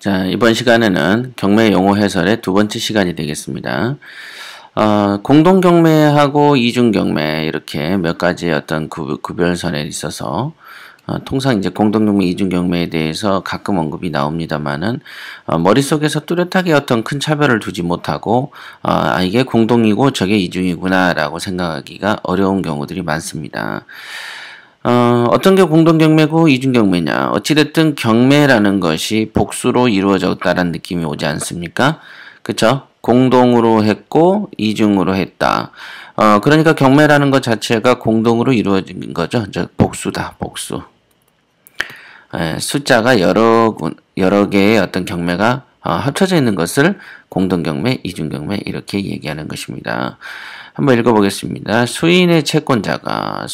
자, 이번 시간에는 경매 용어 해설의 두 번째 시간이 되겠습니다. 공동 경매하고 이중 경매 이렇게 몇 가지의 어떤 구별선에 있어서 통상 이제 공동 경매, 이중 경매에 대해서 가끔 언급이 나옵니다만은 머릿속에서 뚜렷하게 어떤 큰 차별을 두지 못하고 이게 공동이고 저게 이중이구나라고 생각하기가 어려운 경우들이 많습니다. 어떤 게 공동 경매고 이중 경매냐. 어찌됐든 경매라는 것이 복수로 이루어졌다라는 느낌이 오지 않습니까? 그쵸? 공동으로 했고 이중으로 했다. 그러니까 경매라는 것 자체가 공동으로 이루어진 거죠. 복수다, 복수. 숫자가 여러 개의 어떤 경매가 합쳐져 있는 것을 공동 경매, 이중 경매 이렇게 얘기하는 것입니다. 한번 읽어보겠습니다. 수인의 채권자가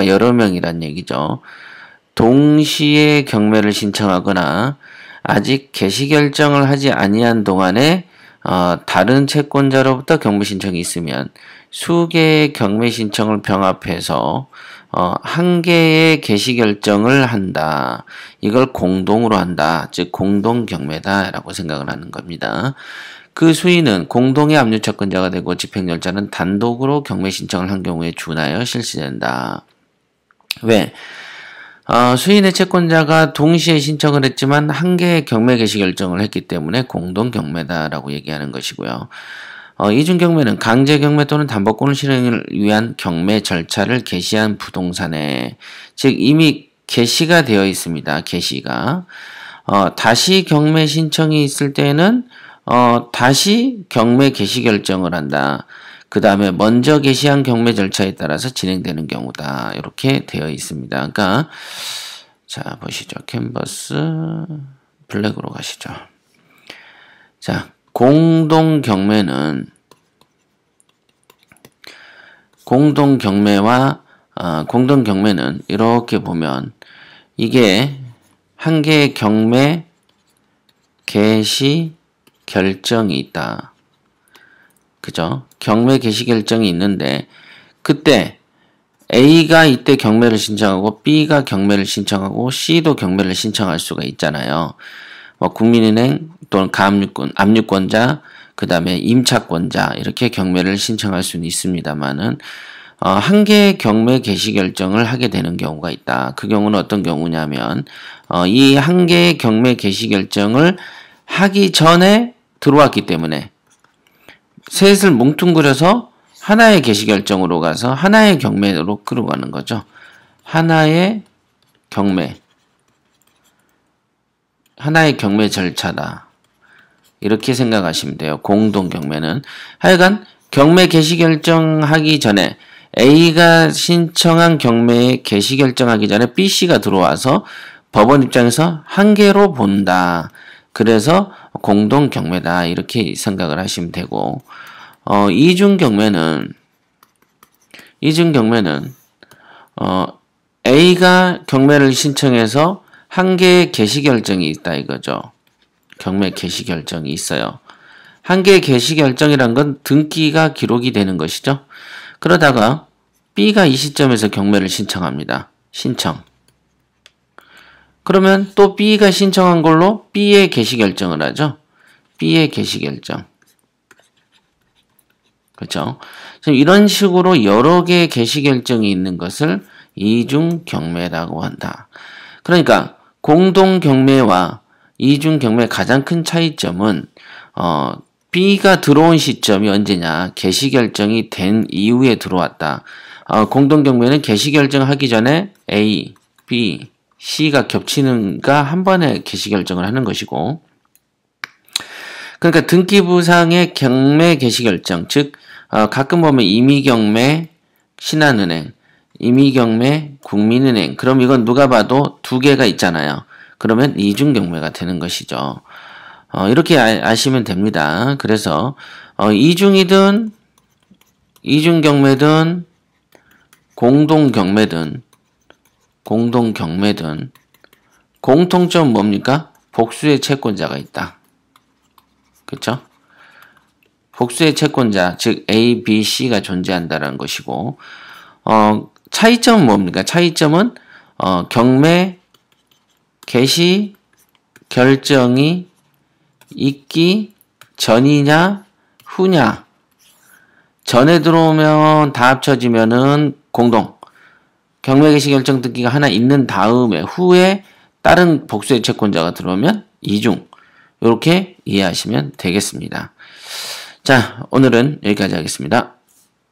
여러 명이란 얘기죠. 동시에 경매를 신청하거나 아직 개시 결정을 하지 아니한 동안에 다른 채권자로부터 경매 신청이 있으면 수개의 경매 신청을 병합해서 한 개의 개시 결정을 한다. 이걸 공동으로 한다. 즉 공동 경매다라고 생각을 하는 겁니다. 그 수인은 공동의 압류 채권자가 되고 집행절차는 단독으로 경매 신청을 한 경우에 준하여 실시된다. 왜? 수인의 채권자가 동시에 신청을 했지만 한 개의 경매 개시 결정을 했기 때문에 공동 경매다라고 얘기하는 것이고요. 이중 경매는 강제 경매 또는 담보권을 실행을 위한 경매 절차를 개시한 부동산에, 즉 이미 개시가 되어 있습니다. 개시가. 다시 경매 신청이 있을 때는 다시 경매 개시 결정을 한다. 그 다음에 먼저 개시한 경매 절차에 따라서 진행되는 경우다. 이렇게 되어 있습니다. 그러니까 자 보시죠. 캔버스 블랙으로 가시죠. 자, 공동 경매는 이렇게 보면 이게 한 개의 경매 개시 결정이 있다. 그죠? 경매 개시 결정이 있는데 그때 A가 이때 경매를 신청하고 B가 경매를 신청하고 C도 경매를 신청할 수가 있잖아요. 국민은행 또는 압류권자, 그 다음에 임차권자 이렇게 경매를 신청할 수는 있습니다만은 한 개의 경매 개시 결정을 하게 되는 경우가 있다. 그 경우는 어떤 경우냐면 이 한 개의 경매 개시 결정을 하기 전에 들어왔기 때문에 셋을 뭉뚱그려서 하나의 개시 결정으로 가서 하나의 경매로 끌어가는 거죠. 하나의 경매 절차다. 이렇게 생각하시면 돼요. 공동 경매는. 하여간 경매 개시 결정하기 전에 A가 신청한 경매에 개시 결정하기 전에 B, C가 들어와서 법원 입장에서 한 개로 본다. 그래서 공동 경매다. 이렇게 생각을 하시면 되고, 이중 경매는 A가 경매를 신청해서 한 개의 개시 결정이 있다 이거죠. 경매 개시 결정이 있어요. 한 개의 개시 결정이란 건 등기가 기록이 되는 것이죠. 그러다가 B가 이 시점에서 경매를 신청합니다. 그러면 또 B가 신청한 걸로 B의 개시 결정을 하죠. B의 개시 결정. 그렇죠? 이런 식으로 여러 개의 개시 결정이 있는 것을 이중 경매라고 한다. 그러니까 공동 경매와 이중 경매의 가장 큰 차이점은 B가 들어온 시점이 언제냐? 개시 결정이 된 이후에 들어왔다. 공동 경매는 개시 결정하기 전에 A, B, C가 겹치는가 한 번에 개시 결정을 하는 것이고, 그러니까 등기부상의 경매 개시 결정, 즉 가끔 보면 임의경매 신한은행, 임의경매 국민은행, 그럼 이건 누가 봐도 두 개가 있잖아요. 그러면 이중 경매가 되는 것이죠. 이렇게 아시면 됩니다. 그래서 이중이든 이중 경매든 공동 경매든 공통점 뭡니까? 복수의 채권자가 있다. 그렇죠? 복수의 채권자, 즉 A, B, C가 존재한다는 것이고, 차이점은 뭡니까? 차이점은 경매 개시 결정이 있기 전이냐 후냐. 전에 들어오면 다 합쳐지면은 공동. 경매 개시 결정 등기가 하나 있는 다음에 후에 다른 복수의 채권자가 들어오면 이중. 이렇게 이해하시면 되겠습니다. 자, 오늘은 여기까지 하겠습니다.